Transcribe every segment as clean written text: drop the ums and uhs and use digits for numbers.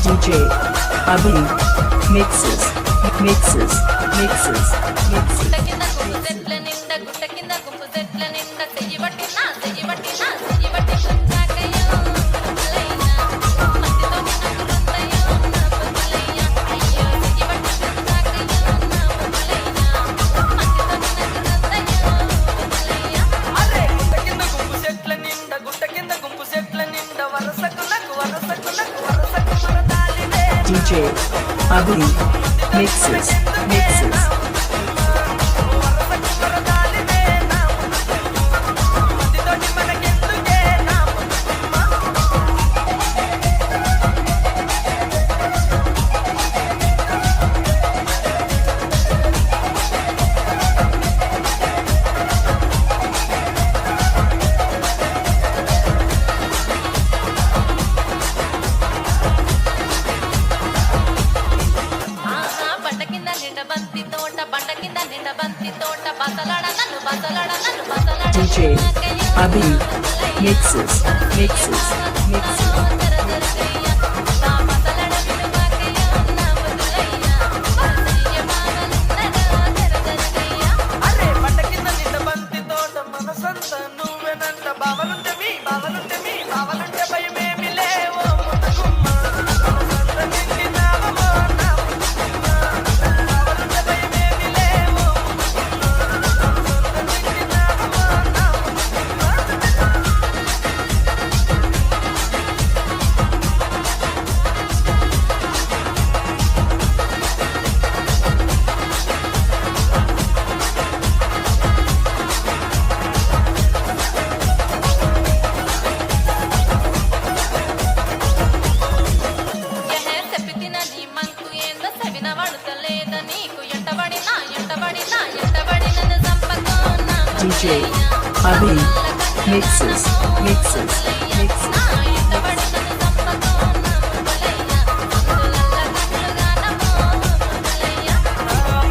DJ Abhi mixes. గుట్ట కింద గుంపు చెట్ల నిండా గుట్ట కింద గుంపు చెట్ల నిండా చెయ్యి పట్టి పుచ్చాకయ్యో పుల్లయ్య మట్టితో నాకు రుద్దయ్యో నా పుల్లయ్య అయ్యో చెయ్యి పట్టి పుచ్చాకయ్యో నా పుల్లయ్య మట్టితో నాకు రుద్దయ్యో పుల్లయ్య అరే గుట్ట కింద గుంపు చెట్ల నిండా వరసకు మరదాలిదే DJ Abhi mixes. DJ Abhi mixes. అరే పంట కింద నిండ బంతి తోట మనసంత నువ్వెనంట బావలుంటే భయమేమి లేవో మునగుమ్మ మనసంత నిండినావో నా మునగుమ్మ బావలుంటే భయమేమి లేవో మునగుమ్మ మనసంత నిండినావో నా DJ Abhi mixes.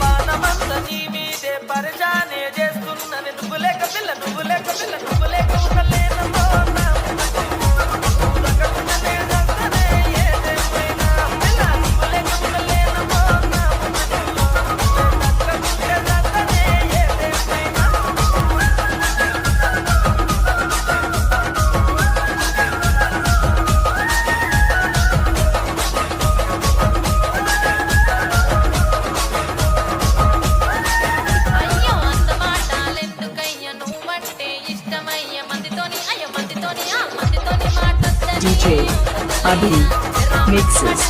బాణమంత నీ మీదే పరిజానే చేస్తున్నది నువ్వు లేక పిల్ల ఉండలేనమ్మో నా ఉరకకుండానే చేస్తనే ఏదేమైనా పిల్ల నువ్వు లేక ఉండలేనమ్మో నా దక్కకుంటే చేస్తనే ఏదేమైనా అయ్యో అంత మాటలెందుకయ్య నువ్వంటే ఇష్టమయ్య మందితోని మాటొద్దని DJ Abhi mixes.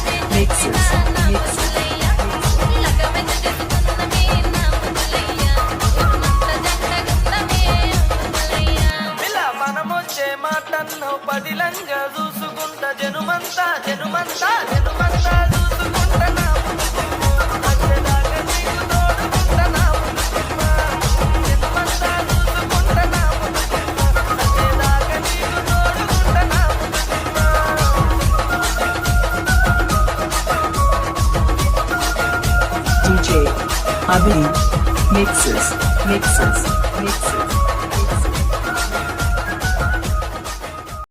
పిల్ల మనమొచ్చే మాటన్నో పదిలంగా చూసుకుంటా జనుమంతా చూసుకుంటా నా మునుకుమ్మ. వచ్చేదాకా నీకు తోడుకుంటా నా మునుకుమ్మ. జనుమంతా చూసుకుంటా నా మునుకుమ్మ. వచ్చేదాకా నీకు తోడుకుంటా నా మునుకుమ్మ. DJ Abhi mixes.